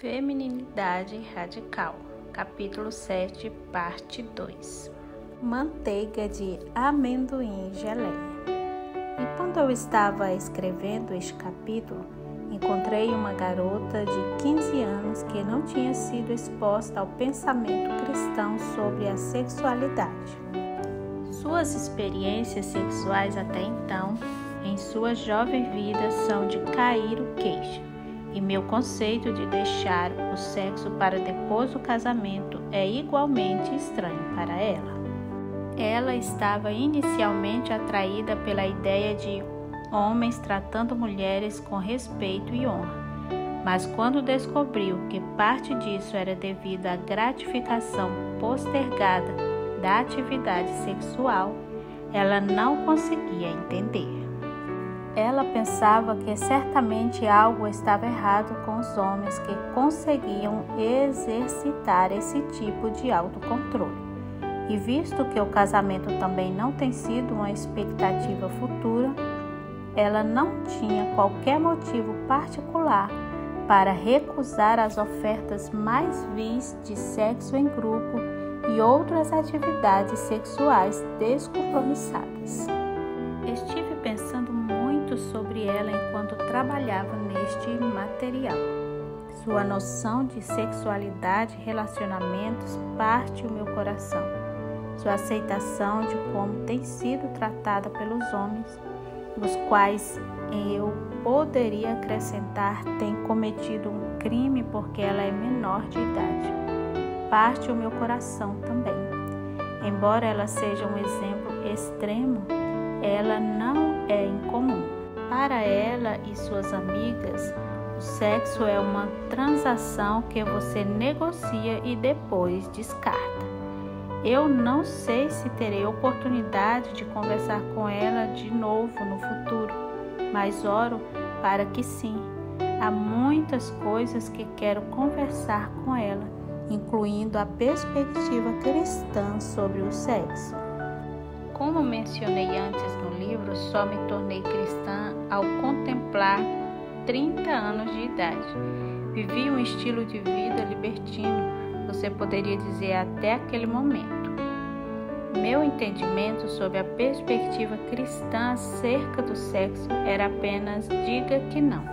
Feminilidade Radical, capítulo 7, parte 2. Manteiga de amendoim e geleia. Enquanto eu estava escrevendo este capítulo, encontrei uma garota de 15 anos que não tinha sido exposta ao pensamento cristão sobre a sexualidade. Suas experiências sexuais até então, em sua jovem vida, são de cair o queixo. E meu conceito de deixar o sexo para depois do casamento é igualmente estranho para ela. Ela estava inicialmente atraída pela ideia de homens tratando mulheres com respeito e honra, mas quando descobriu que parte disso era devido à gratificação postergada da atividade sexual, ela não conseguia entender. Ela pensava que certamente algo estava errado com os homens que conseguiam exercitar esse tipo de autocontrole. E visto que o casamento também não tem sido uma expectativa futura, ela não tinha qualquer motivo particular para recusar as ofertas mais vis de sexo em grupo e outras atividades sexuais descompromissadas. Estive pensando muito sobre ela enquanto trabalhava neste material. Sua noção de sexualidade e relacionamentos parte o meu coração. Sua aceitação de como tem sido tratada pelos homens, os quais eu poderia acrescentar tem cometido um crime porque ela é menor de idade. Parte o meu coração também. Embora ela seja um exemplo extremo, ela não é incomum. Para ela e suas amigas, o sexo é uma transação que você negocia e depois descarta. Eu não sei se terei oportunidade de conversar com ela de novo no futuro, mas oro para que sim. Há muitas coisas que quero conversar com ela, incluindo a perspectiva cristã sobre o sexo. Como mencionei antes no livro, só me tornei cristã ao contemplar 30 anos de idade. Vivi um estilo de vida libertino, você poderia dizer até aquele momento. Meu entendimento sobre a perspectiva cristã acerca do sexo era apenas diga que não.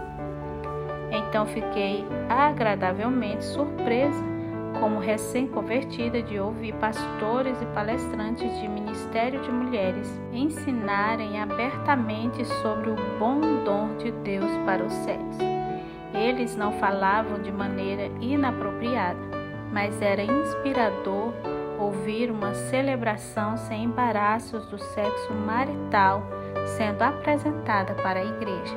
Então fiquei agradavelmente surpresa como recém-convertida de ouvir pastores e palestrantes de Ministério de Mulheres ensinarem abertamente sobre o bom dom de Deus para o sexo. Eles não falavam de maneira inapropriada, mas era inspirador ouvir uma celebração sem embaraços do sexo marital sendo apresentada para a igreja,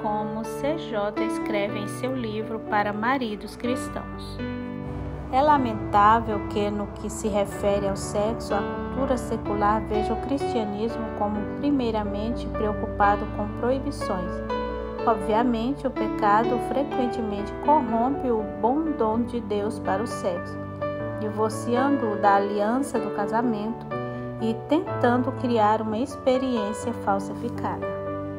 como CJ escreve em seu livro para maridos cristãos. É lamentável que, no que se refere ao sexo, a cultura secular veja o cristianismo como primeiramente preocupado com proibições. Obviamente, o pecado frequentemente corrompe o bom dom de Deus para o sexo, divorciando-o da aliança do casamento e tentando criar uma experiência falsificada.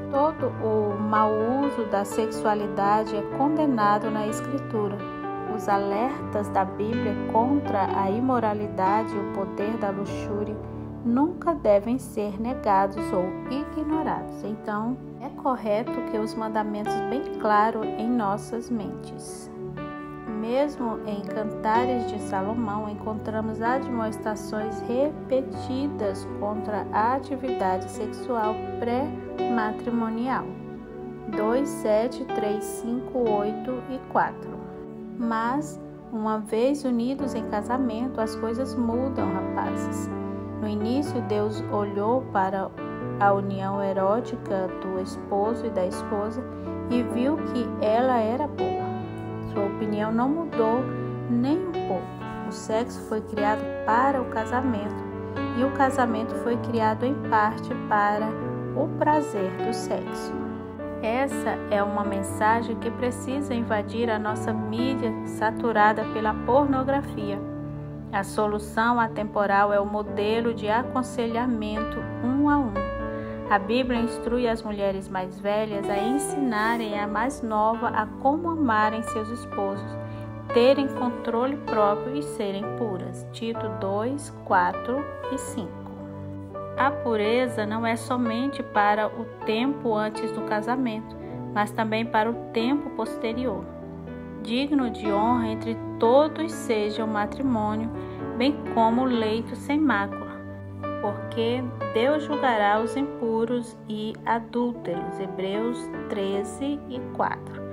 Todo o mau uso da sexualidade é condenado na Escritura. Os alertas da Bíblia contra a imoralidade e o poder da luxúria nunca devem ser negados ou ignorados. Então, é correto que os mandamentos bem claros em nossas mentes. Mesmo em Cantares de Salomão, encontramos admoestações repetidas contra a atividade sexual pré-matrimonial. 2, 7, 3, 5, 8 e 4. Mas, uma vez unidos em casamento, as coisas mudam, rapazes. No início, Deus olhou para a união erótica do esposo e da esposa e viu que ela era boa. Sua opinião não mudou nem um pouco. O sexo foi criado para o casamento e o casamento foi criado em parte para o prazer do sexo. Essa é uma mensagem que precisa invadir a nossa mídia saturada pela pornografia. A solução atemporal é o modelo de aconselhamento 1 a 1. A Bíblia instrui as mulheres mais velhas a ensinarem a mais nova a como amarem seus esposos terem controle próprio e serem puras. Tito 2, 4 e 5. A pureza não é somente para o tempo antes do casamento, mas também para o tempo posterior. Digno de honra entre todos seja o matrimônio, bem como o leito sem mácula, porque Deus julgará os impuros e adúlteros. Hebreus 13 e 4.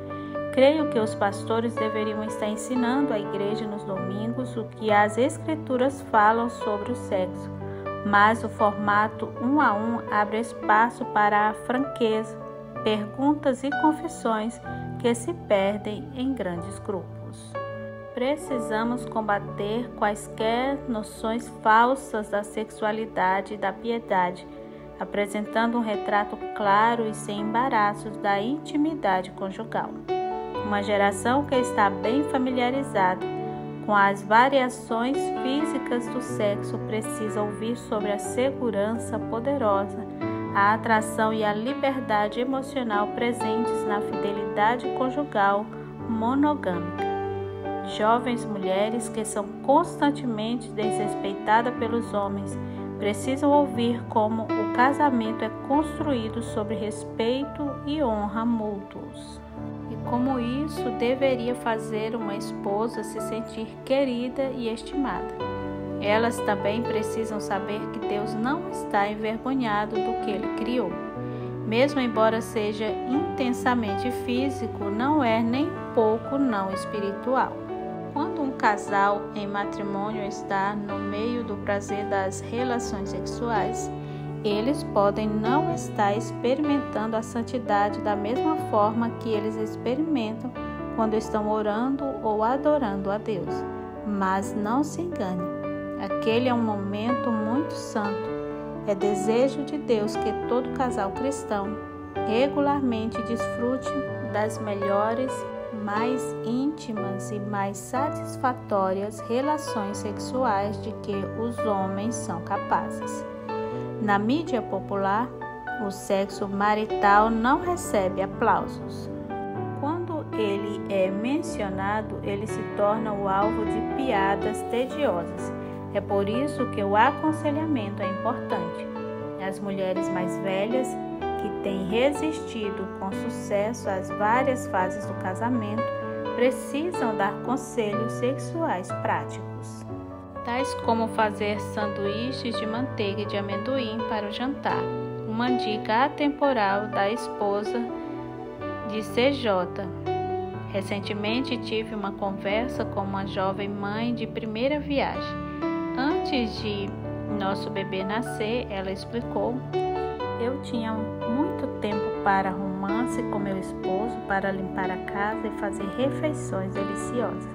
Creio que os pastores deveriam estar ensinando à igreja nos domingos o que as Escrituras falam sobre o sexo, mas o formato 1 a 1 abre espaço para a franqueza, perguntas e confissões que se perdem em grandes grupos. Precisamos combater quaisquer noções falsas da sexualidade e da piedade, apresentando um retrato claro e sem embaraços da intimidade conjugal. Uma geração que está bem familiarizada com as variações físicas do sexo precisa ouvir sobre a segurança poderosa, a atração e a liberdade emocional presentes na fidelidade conjugal monogâmica. Jovens mulheres que são constantemente desrespeitadas pelos homens precisam ouvir como o casamento é construído sobre respeito e honra mútuos. E como isso deveria fazer uma esposa se sentir querida e estimada. Elas também precisam saber que Deus não está envergonhado do que Ele criou. Mesmo embora seja intensamente físico, não é nem pouco não espiritual. Quando um casal em matrimônio está no meio do prazer das relações sexuais, eles podem não estar experimentando a santidade da mesma forma que eles experimentam quando estão orando ou adorando a Deus. Mas não se engane, aquele é um momento muito santo. É desejo de Deus que todo casal cristão regularmente desfrute das melhores, mais íntimas e mais satisfatórias relações sexuais de que os homens são capazes. Na mídia popular, o sexo marital não recebe aplausos. Quando ele é mencionado, ele se torna o alvo de piadas tediosas. É por isso que o aconselhamento é importante. As mulheres mais velhas, que têm resistido com sucesso às várias fases do casamento, precisam dar conselhos sexuais práticos, tais como fazer sanduíches de manteiga e de amendoim para o jantar, uma dica atemporal da esposa de CJ. Recentemente tive uma conversa com uma jovem mãe de primeira viagem. Antes de nosso bebê nascer, ela explicou: eu tinha muito tempo para romance com meu esposo, para limpar a casa e fazer refeições deliciosas.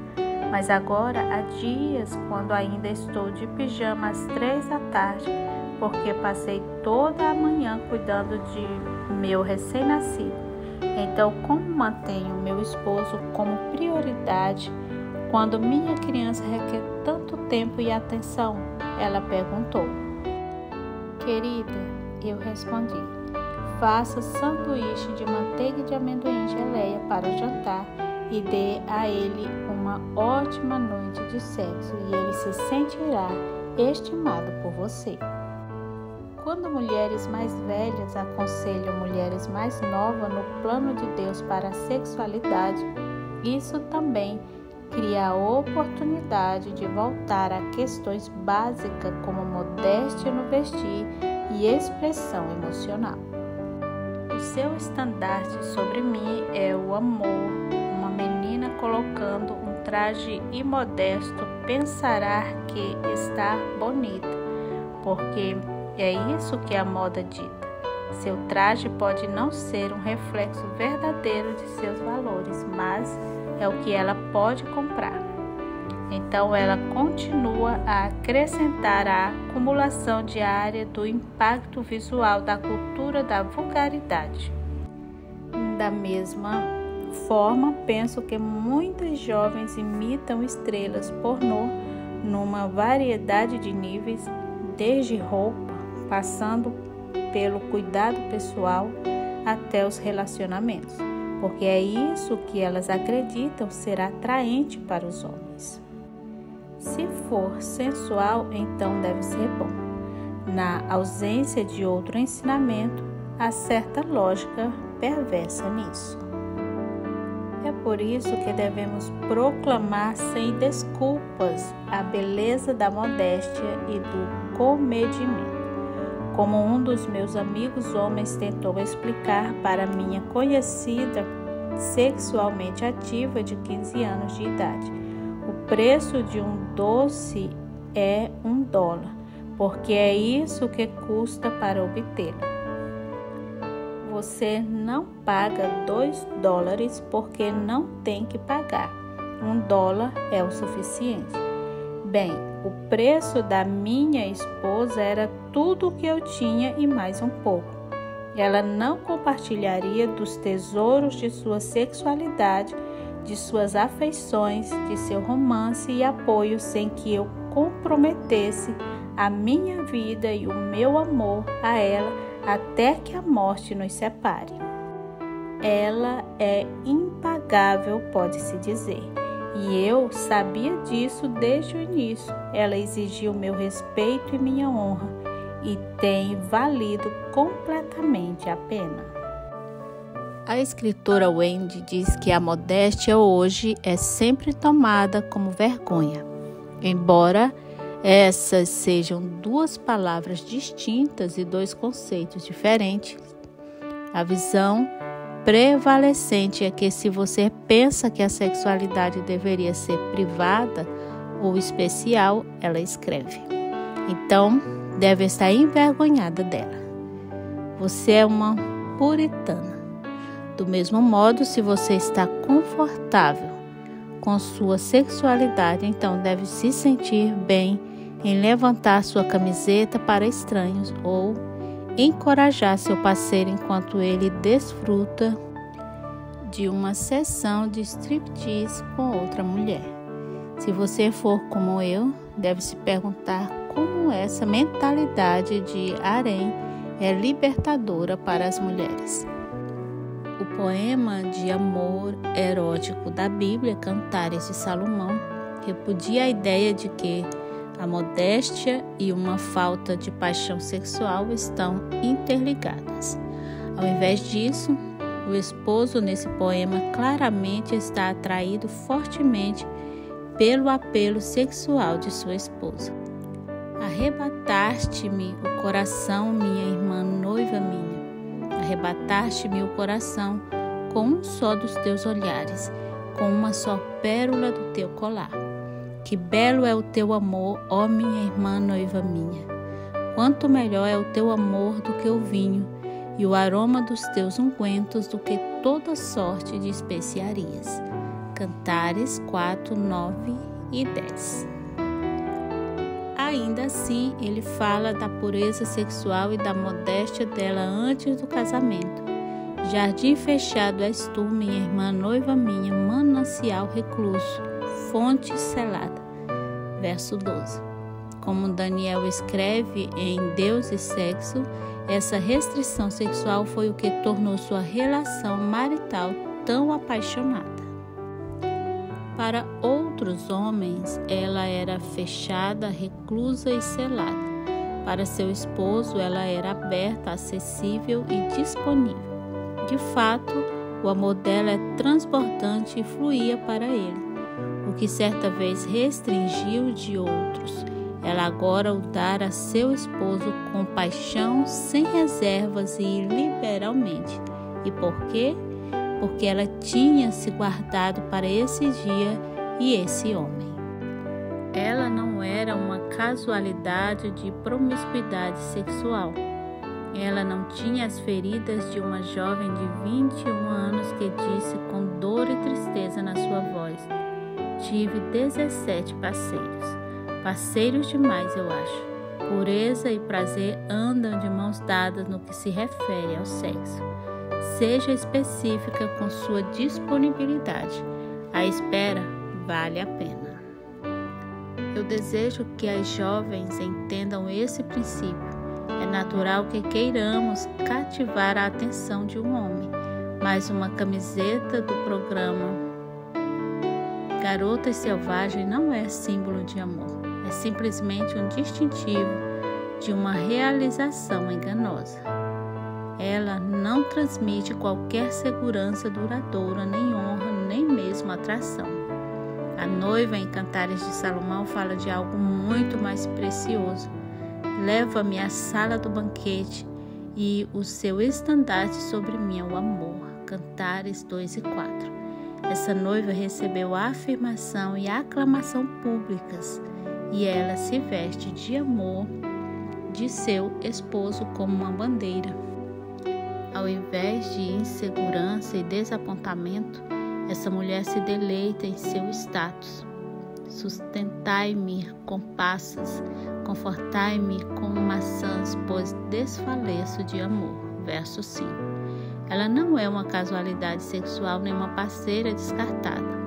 Mas agora há dias, quando ainda estou de pijama às 3 da tarde, porque passei toda a manhã cuidando de meu recém-nascido. Então, como mantenho meu esposo como prioridade quando minha criança requer tanto tempo e atenção? Ela perguntou. Querida, eu respondi: faça sanduíche de manteiga de amendoim e geleia para o jantar e dê a ele uma ótima noite de sexo e ele se sentirá estimado por você. Quando mulheres mais velhas aconselham mulheres mais novas no plano de Deus para a sexualidade, isso também cria a oportunidade de voltar a questões básicas como modéstia no vestir e expressão emocional. O seu estandarte sobre mim é o amor. Uma menina colocando um traje imodesto pensará que está bonita, porque é isso que a moda dita. Seu traje pode não ser um reflexo verdadeiro de seus valores, mas é o que ela pode comprar. Então ela continua a acrescentar a acumulação diária do impacto visual da cultura da vulgaridade. Da mesma forma, penso que muitas jovens imitam estrelas pornô numa variedade de níveis, desde roupa, passando pelo cuidado pessoal até os relacionamentos. porque é isso que elas acreditam ser atraente para os homens. Se for sensual, então deve ser bom. Na ausência de outro ensinamento, há certa lógica perversa nisso. É por isso que devemos proclamar sem desculpas a beleza da modéstia e do comedimento, como um dos meus amigos homens tentou explicar para minha conhecida sexualmente ativa de 15 anos de idade. O preço de um doce é $1, porque é isso que custa para obtê-lo. Você não paga $2 porque não tem que pagar. $1 é o suficiente. Bem, o preço da minha esposa era tudo o que eu tinha e mais um pouco. Ela não compartilharia dos tesouros de sua sexualidade, de suas afeições, de seu romance e apoio sem que eu comprometesse a minha vida e o meu amor a ela até que a morte nos separe. Ela é impagável, pode-se dizer, e eu sabia disso desde o início. Ela exigiu meu respeito e minha honra, e tem valido completamente a pena. A escritora Wendy diz que a modéstia hoje é sempre tomada como vergonha. Embora essas sejam duas palavras distintas e dois conceitos diferentes, a visão prevalecente é que se você pensa que a sexualidade deveria ser privada ou especial, ela escreve, então deve estar envergonhada dela. Você é uma puritana. Do mesmo modo, se você está confortável com sua sexualidade, então deve se sentir bem em levantar sua camiseta para estranhos ou encorajar seu parceiro enquanto ele desfruta de uma sessão de striptease com outra mulher. Se você for como eu, deve se perguntar como essa mentalidade de harém é libertadora para as mulheres. O poema de amor erótico da Bíblia, Cantares de Salomão, repudia a ideia de que a modéstia e uma falta de paixão sexual estão interligadas. Ao invés disso, o esposo nesse poema claramente está atraído fortemente pelo apelo sexual de sua esposa. Arrebataste-me o coração, minha irmã noiva minha. Arrebataste-me o coração com um só dos teus olhares, com uma só pérola do teu colar. Que belo é o teu amor, ó minha irmã noiva minha. Quanto melhor é o teu amor do que o vinho, e o aroma dos teus ungüentos do que toda sorte de especiarias. Cantares 4, 9 e 10. Ainda assim, ele fala da pureza sexual e da modéstia dela antes do casamento. Jardim fechado és tu, minha irmã noiva minha, manancial recluso, fonte selada. Verso 12. Como Daniel escreve em Deus e Sexo, essa restrição sexual foi o que tornou sua relação marital tão apaixonada. Para outros homens, ela era fechada, reclusa e selada. Para seu esposo, ela era aberta, acessível e disponível. De fato, o amor dela é transbordante e fluía para ele, o que certa vez restringiu de outros. Ela agora o dá a seu esposo com paixão, sem reservas e liberalmente. E por quê? Porque ela tinha se guardado para esse dia e esse homem. Ela não era uma casualidade de promiscuidade sexual. Ela não tinha as feridas de uma jovem de 21 anos que disse com dor e tristeza na sua voz: tive 17 parceiros. Parceiros demais, eu acho. Pureza e prazer andam de mãos dadas no que se refere ao sexo. Seja específica com sua disponibilidade. A espera vale a pena. Eu desejo que as jovens entendam esse princípio. É natural que queiramos cativar a atenção de um homem, mas uma camiseta do programa Garotas Selvagens não é símbolo de amor, é simplesmente um distintivo de uma realização enganosa. Ela não transmite qualquer segurança duradoura, nem honra, nem mesmo atração. A noiva em Cantares de Salomão fala de algo muito mais precioso. Leva-me à sala do banquete e o seu estandarte sobre mim é o amor. Cantares 2 e 4. Essa noiva recebeu a afirmação e a aclamação públicas e ela se veste de amor de seu esposo como uma bandeira. Ao invés de insegurança e desapontamento, essa mulher se deleita em seu status. Sustentai-me com passas, confortai-me com maçãs, pois desfaleço de amor. Verso 5. Ela não é uma casualidade sexual nem uma parceira descartada.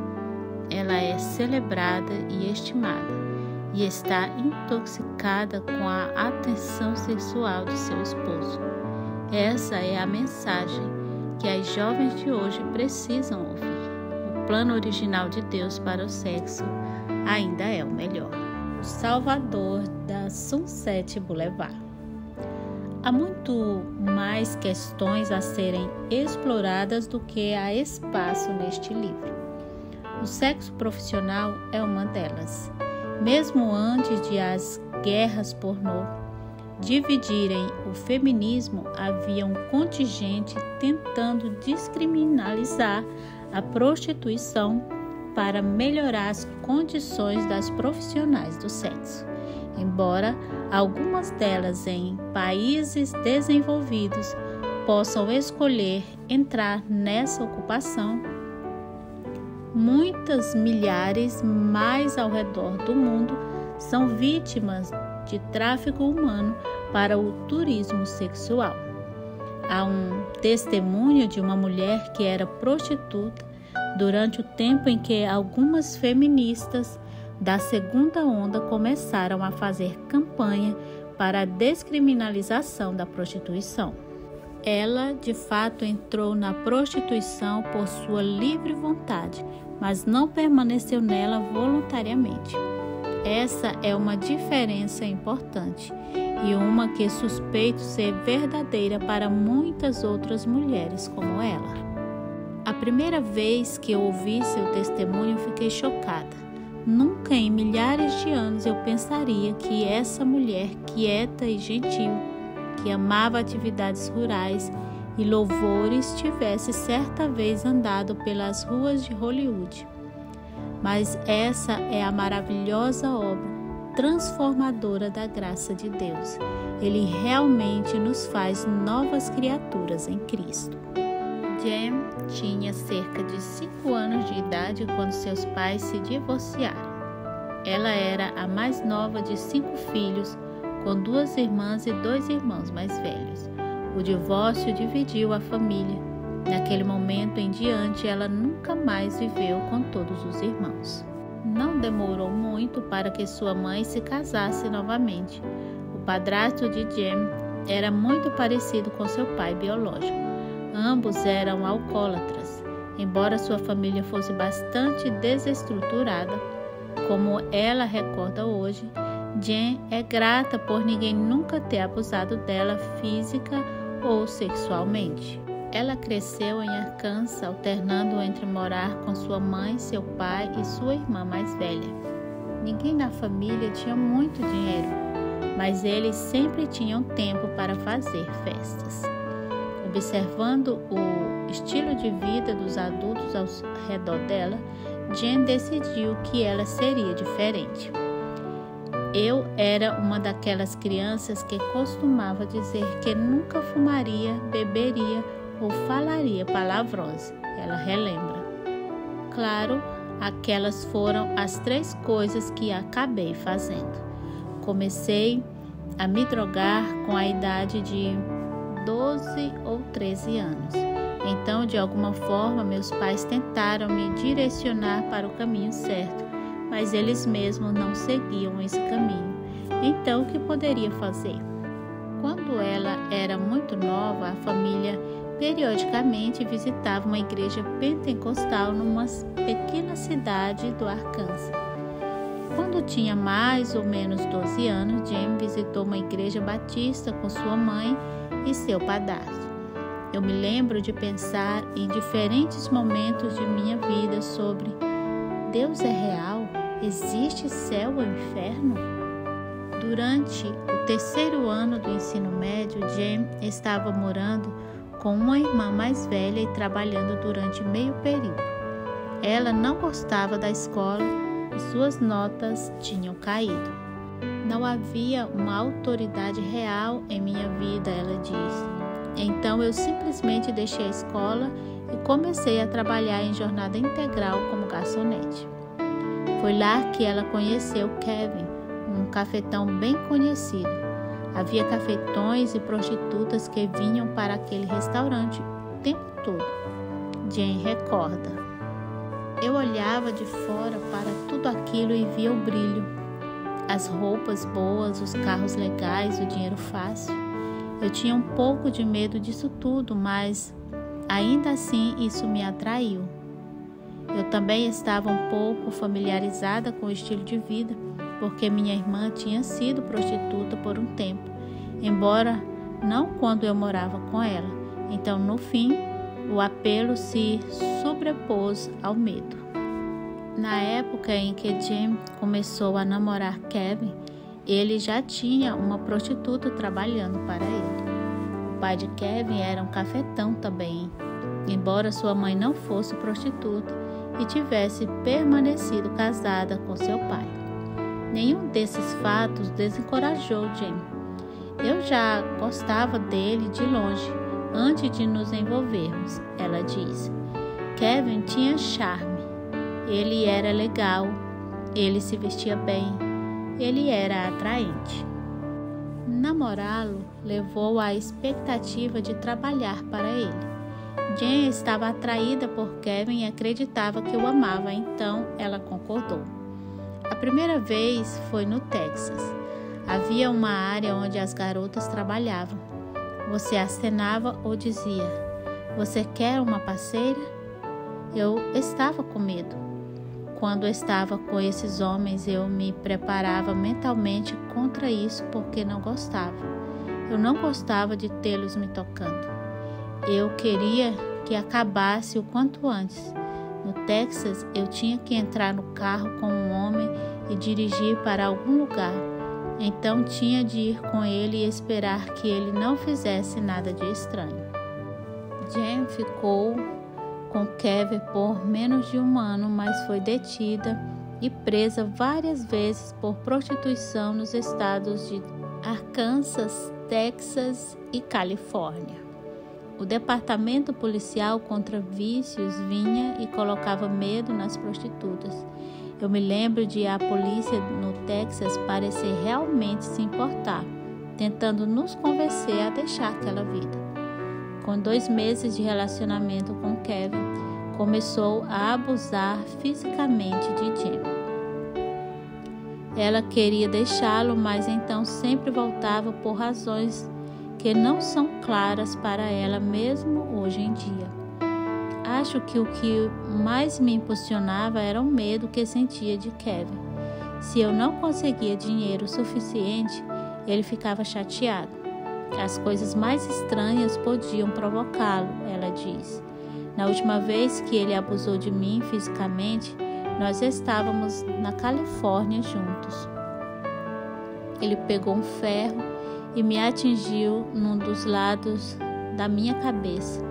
Ela é celebrada e estimada e está intoxicada com a atenção sexual de seu esposo. Essa é a mensagem que as jovens de hoje precisam ouvir. O plano original de Deus para o sexo ainda é o melhor. O Salvador da Sunset Boulevard. Há muito mais questões a serem exploradas do que há espaço neste livro. O sexo profissional é uma delas. Mesmo antes de as guerras pornô dividirem o feminismo, havia um contingente tentando descriminalizar a prostituição para melhorar as condições das profissionais do sexo. Embora algumas delas em países desenvolvidos possam escolher entrar nessa ocupação, muitas milhares mais ao redor do mundo são vítimas de tráfico humano para o turismo sexual. Há um testemunho de uma mulher que era prostituta durante o tempo em que algumas feministas da segunda onda começaram a fazer campanha para a descriminalização da prostituição. Ela, de fato, entrou na prostituição por sua livre vontade, mas não permaneceu nela voluntariamente. Essa é uma diferença importante e uma que suspeito ser verdadeira para muitas outras mulheres como ela. A primeira vez que eu ouvi seu testemunho, fiquei chocada. Nunca em milhares de anos eu pensaria que essa mulher quieta e gentil, que amava atividades rurais e louvores, tivesse certa vez andado pelas ruas de Hollywood. Mas essa é a maravilhosa obra transformadora da graça de Deus. Ele realmente nos faz novas criaturas em Cristo. Jen tinha cerca de 5 anos de idade quando seus pais se divorciaram. Ela era a mais nova de 5 filhos, com 2 irmãs e 2 irmãos mais velhos. O divórcio dividiu a família. Naquele momento em diante, ela nunca mais viveu com todos os irmãos. Não demorou muito para que sua mãe se casasse novamente. O padrasto de Jen era muito parecido com seu pai biológico. Ambos eram alcoólatras. Embora sua família fosse bastante desestruturada, como ela recorda hoje, Jen é grata por ninguém nunca ter abusado dela física ou sexualmente. Ela cresceu em Arkansas, alternando entre morar com sua mãe, seu pai e sua irmã mais velha. Ninguém na família tinha muito dinheiro, mas eles sempre tinham tempo para fazer festas. Observando o estilo de vida dos adultos ao redor dela, Jen decidiu que ela seria diferente. Eu era uma daquelas crianças que costumava dizer que nunca fumaria, beberia ou falaria palavrões, ela relembra. Claro, aquelas foram as 3 coisas que acabei fazendo. Comecei a me drogar com a idade de 12 ou 13 anos. Então, de alguma forma, meus pais tentaram me direcionar para o caminho certo, mas eles mesmos não seguiam esse caminho. Então, o que poderia fazer? Quando ela era muito nova, a família periodicamente visitava uma igreja pentecostal numa pequena cidade do Arkansas. Quando tinha mais ou menos 12 anos, Jane visitou uma igreja batista com sua mãe e seu padrasto. Eu me lembro de pensar em diferentes momentos de minha vida sobre: Deus é real? Existe céu ou inferno? Durante o terceiro ano do ensino médio, Jane estava morando com uma irmã mais velha e trabalhando durante meio período. Ela não gostava da escola e suas notas tinham caído. Não havia uma autoridade real em minha vida, ela disse. Então eu simplesmente deixei a escola e comecei a trabalhar em jornada integral como garçonete. Foi lá que ela conheceu Kevin, um cafetão bem conhecido. Havia cafetões e prostitutas que vinham para aquele restaurante o tempo todo. Jane recorda. Eu olhava de fora para tudo aquilo e via o brilho. As roupas boas, os carros legais, o dinheiro fácil. Eu tinha um pouco de medo disso tudo, mas ainda assim isso me atraiu. Eu também estava um pouco familiarizada com o estilo de vida, porque minha irmã tinha sido prostituta por um tempo, embora não quando eu morava com ela. Então, no fim, o apelo se sobrepôs ao medo. Na época em que Jane começou a namorar Kevin, ele já tinha uma prostituta trabalhando para ele. O pai de Kevin era um cafetão também, embora sua mãe não fosse prostituta e tivesse permanecido casada com seu pai. Nenhum desses fatos desencorajou Jane. Eu já gostava dele de longe, antes de nos envolvermos, ela disse. Kevin tinha charme. Ele era legal, ele se vestia bem, ele era atraente. Namorá-lo levou à expectativa de trabalhar para ele. Jane estava atraída por Kevin e acreditava que o amava, então ela concordou. A primeira vez foi no Texas. Havia uma área onde as garotas trabalhavam. Você acenava ou dizia: "Você quer uma parceira?" Eu estava com medo. Quando estava com esses homens, eu me preparava mentalmente contra isso porque não gostava. Eu não gostava de tê-los me tocando. Eu queria que acabasse o quanto antes. No Texas, eu tinha que entrar no carro com um homem e dirigir para algum lugar. Então tinha de ir com ele e esperar que ele não fizesse nada de estranho. Jane ficou com Kevin por menos de um ano, mas foi detida e presa várias vezes por prostituição nos estados de Arkansas, Texas e Califórnia. O departamento policial contra vícios vinha e colocava medo nas prostitutas. Eu me lembro de a polícia no Texas parecer realmente se importar, tentando nos convencer a deixar aquela vida. Com 2 meses de relacionamento com Kevin, começou a abusar fisicamente de Jane. Ela queria deixá-lo, mas então sempre voltava por razões que não são claras para ela mesmo hoje em dia. Acho que o que mais me impulsionava era o medo que sentia de Kevin. Se eu não conseguia dinheiro suficiente, ele ficava chateado. As coisas mais estranhas podiam provocá-lo, ela diz. Na última vez que ele abusou de mim fisicamente, nós estávamos na Califórnia juntos. Ele pegou um ferro e me atingiu num dos lados da minha cabeça.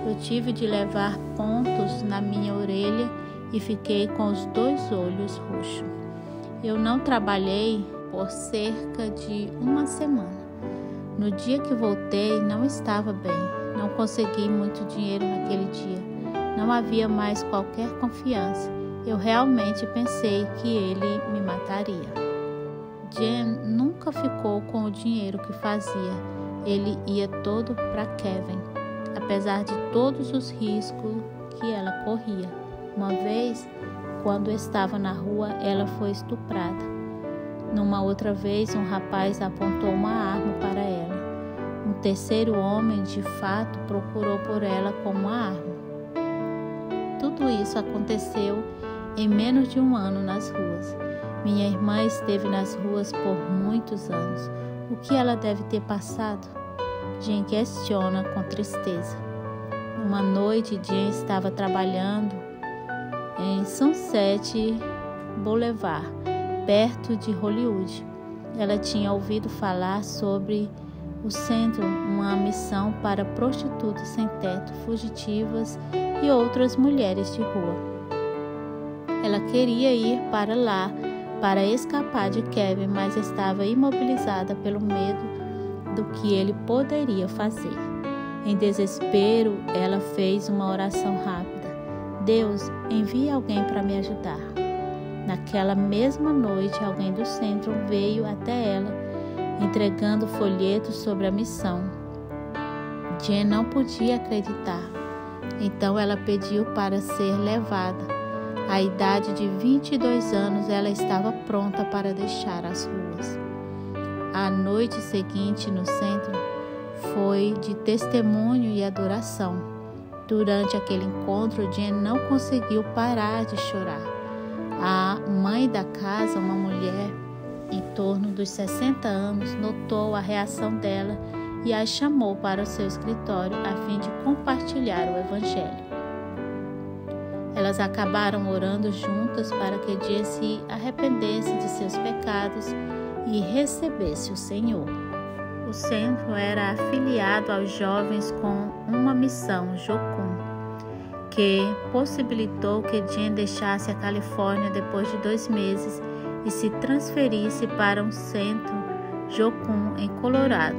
Eu tive de levar pontos na minha orelha e fiquei com os 2 olhos roxos. Eu não trabalhei por cerca de 1 semana. No dia que voltei, não estava bem. Não consegui muito dinheiro naquele dia. Não havia mais qualquer confiança. Eu realmente pensei que ele me mataria. Jane nunca ficou com o dinheiro que fazia. Ele ia todo para Kevin, apesar de todos os riscos que ela corria. Uma vez, quando estava na rua, ela foi estuprada. Numa outra vez, um rapaz apontou uma arma para ela. Um terceiro homem, de fato, procurou por ela com uma arma. Tudo isso aconteceu em menos de um ano nas ruas. Minha irmã esteve nas ruas por muitos anos. O que ela deve ter passado? Jen questiona com tristeza. Uma noite, Jen estava trabalhando em Sunset Boulevard, perto de Hollywood. Ela tinha ouvido falar sobre o centro, uma missão para prostitutas sem teto, fugitivas e outras mulheres de rua. Ela queria ir para lá para escapar de Kevin, mas estava imobilizada pelo medo do que ele poderia fazer. Em desespero, ela fez uma oração rápida. Deus, envie alguém para me ajudar. Naquela mesma noite, alguém do centro veio até ela, entregando folhetos sobre a missão. Jen não podia acreditar. Então ela pediu para ser levada. À idade de 22 anos, ela estava pronta para deixar as ruas. A noite seguinte no centro foi de testemunho e adoração. Durante aquele encontro, Jen não conseguiu parar de chorar. A mãe da casa, uma mulher em torno dos 60 anos, notou a reação dela e a chamou para o seu escritório a fim de compartilhar o evangelho. Elas acabaram orando juntas para que Jen se arrependesse de seus pecados e recebesse o Senhor. O centro era afiliado aos jovens com uma missão, Jocum, que possibilitou que Jen deixasse a Califórnia depois de 2 meses e se transferisse para um centro, Jocum, em Colorado.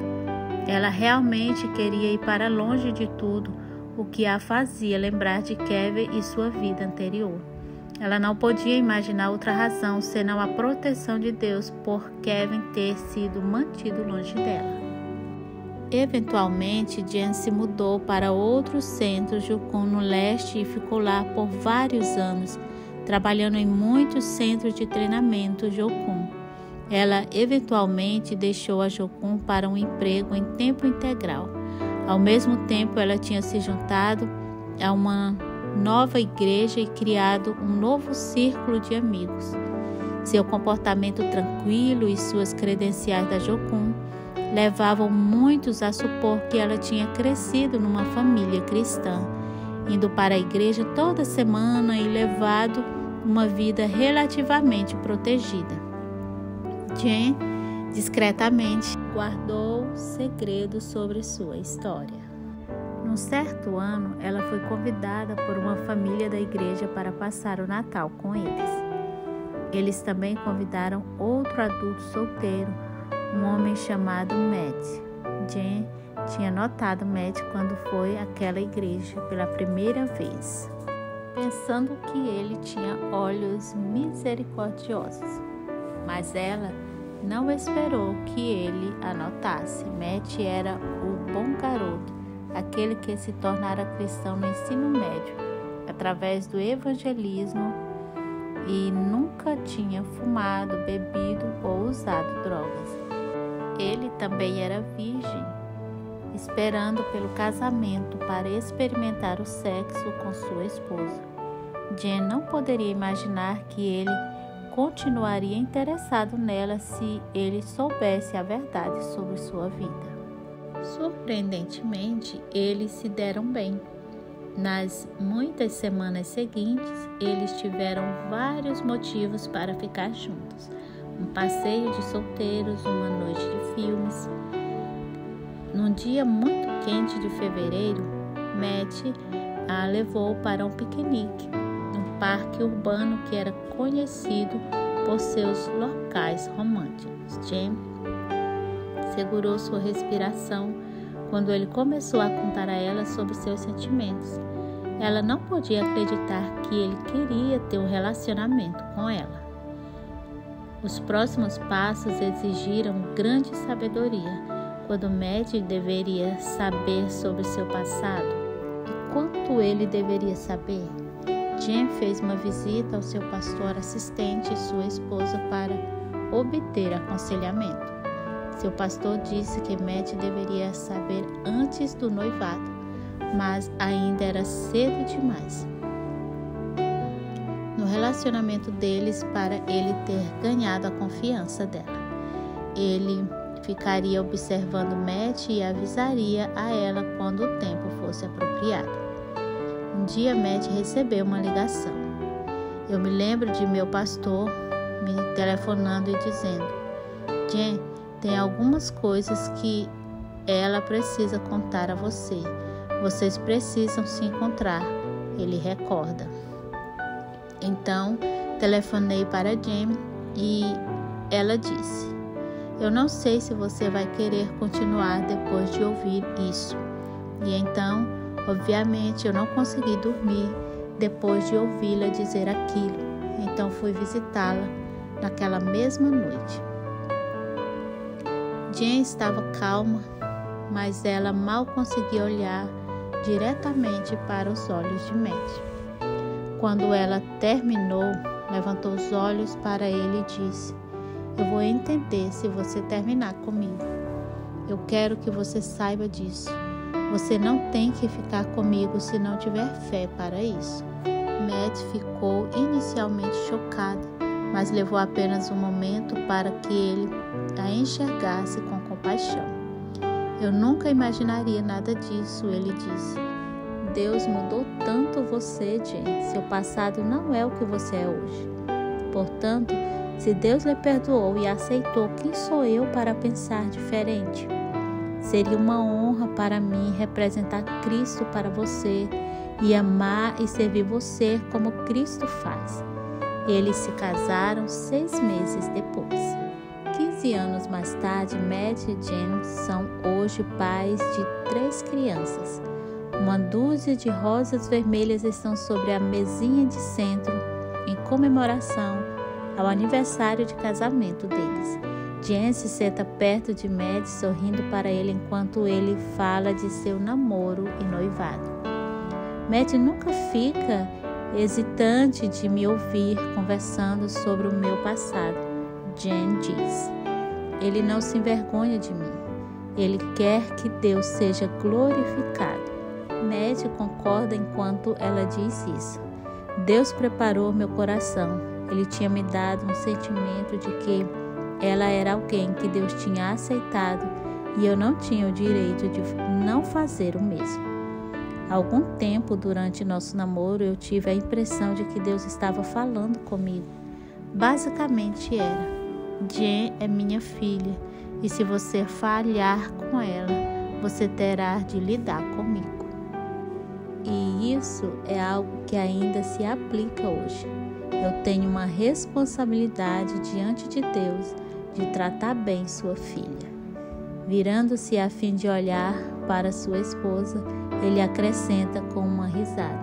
Ela realmente queria ir para longe de tudo, o que a fazia lembrar de Kevin e sua vida anterior. Ela não podia imaginar outra razão senão a proteção de Deus por Kevin ter sido mantido longe dela. Eventualmente, Jen se mudou para outro centro, Jocum, no leste, e ficou lá por vários anos, trabalhando em muitos centros de treinamento Jocum. Ela eventualmente deixou a Jocum para um emprego em tempo integral. Ao mesmo tempo, ela tinha se juntado a uma nova igreja e criado um novo círculo de amigos. Seu comportamento tranquilo e suas credenciais da Jocum levavam muitos a supor que ela tinha crescido numa família cristã, indo para a igreja toda semana e levado uma vida relativamente protegida. Jen, discretamente, guardou segredos sobre sua história. Num certo ano, ela foi convidada por uma família da igreja para passar o Natal com eles. Eles também convidaram outro adulto solteiro, um homem chamado Matt. Jen tinha notado Matt quando foi àquela igreja pela primeira vez, pensando que ele tinha olhos misericordiosos. Mas ela não esperou que ele a notasse. Matt era o bom garoto, aquele que se tornara cristão no ensino médio, através do evangelismo, e nunca tinha fumado, bebido ou usado drogas. Ele também era virgem, esperando pelo casamento para experimentar o sexo com sua esposa. Jen não poderia imaginar que ele continuaria interessado nela se ele soubesse a verdade sobre sua vida. Surpreendentemente, eles se deram bem. Nas muitas semanas seguintes, eles tiveram vários motivos para ficar juntos. Um passeio de solteiros, uma noite de filmes. Num dia muito quente de fevereiro, Matt a levou para um piquenique, num parque urbano que era conhecido por seus locais românticos. Jen segurou sua respiração quando ele começou a contar a ela sobre seus sentimentos. Ela não podia acreditar que ele queria ter um relacionamento com ela. Os próximos passos exigiram grande sabedoria, quando Matt deveria saber sobre seu passado e quanto ele deveria saber. Jen fez uma visita ao seu pastor assistente e sua esposa para obter aconselhamento. Seu pastor disse que Matt deveria saber antes do noivado, mas ainda era cedo demais no relacionamento deles para ele ter ganhado a confiança dela. Ele ficaria observando Matt e avisaria a ela quando o tempo fosse apropriado. Um dia Matt recebeu uma ligação. Eu me lembro de meu pastor me telefonando e dizendo: Jen, tem algumas coisas que ela precisa contar a você. Vocês precisam se encontrar, ele recorda. Então, telefonei para Jen e ela disse: eu não sei se você vai querer continuar depois de ouvir isso. E então, obviamente, eu não consegui dormir depois de ouvi-la dizer aquilo. Então fui visitá-la naquela mesma noite. Jen estava calma, mas ela mal conseguia olhar diretamente para os olhos de Matt. Quando ela terminou, levantou os olhos para ele e disse: eu vou entender se você terminar comigo. Eu quero que você saiba disso. Você não tem que ficar comigo se não tiver fé para isso. Matt ficou inicialmente chocado, mas levou apenas um momento para que ele a enxergasse com compaixão. Eu nunca imaginaria nada disso, ele disse. Deus mudou tanto você, Jen. Seu passado não é o que você é hoje. Portanto, se Deus lhe perdoou e aceitou, quem sou eu para pensar diferente? Seria uma honra para mim representar Cristo para você e amar e servir você como Cristo faz. Eles se casaram 6 meses depois. 15 anos mais tarde, Matt e Jen são hoje pais de 3 crianças. Uma dúzia de rosas vermelhas estão sobre a mesinha de centro em comemoração ao aniversário de casamento deles. Jen se senta perto de Matt, sorrindo para ele enquanto ele fala de seu namoro e noivado. Matt nunca fica hesitante de me ouvir conversando sobre o meu passado, Jen diz. Ele não se envergonha de mim. Ele quer que Deus seja glorificado. Matt concorda enquanto ela diz isso. Deus preparou meu coração. Ele tinha me dado um sentimento de que ela era alguém que Deus tinha aceitado e eu não tinha o direito de não fazer o mesmo. Há algum tempo durante nosso namoro eu tive a impressão de que Deus estava falando comigo. Basicamente era: Jen é minha filha e se você falhar com ela, você terá de lidar comigo. E isso é algo que ainda se aplica hoje. Eu tenho uma responsabilidade diante de Deus de tratar bem sua filha. Virando-se a fim de olhar para sua esposa, ele acrescenta com uma risada: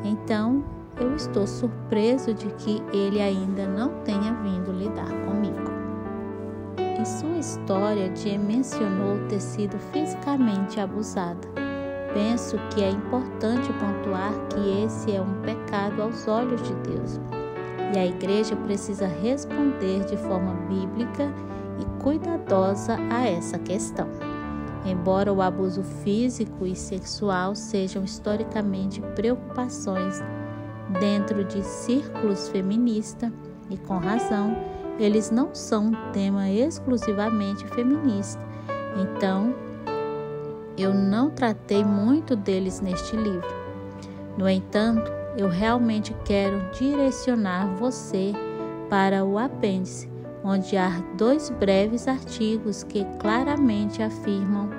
então, eu estou surpreso de que ele ainda não tenha vindo lidar comigo. Em sua história, Jen mencionou ter sido fisicamente abusada. Penso que é importante pontuar que esse é um pecado aos olhos de Deus. E a igreja precisa responder de forma bíblica e cuidadosa a essa questão. Embora o abuso físico e sexual sejam historicamente preocupações dentro de círculos feministas, e com razão, eles não são um tema exclusivamente feminista. Então, eu não tratei muito deles neste livro. No entanto, eu realmente quero direcionar você para o apêndice, onde há 2 breves artigos que claramente afirmam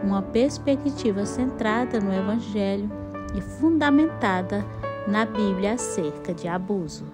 uma perspectiva centrada no Evangelho e fundamentada na Bíblia acerca de abuso.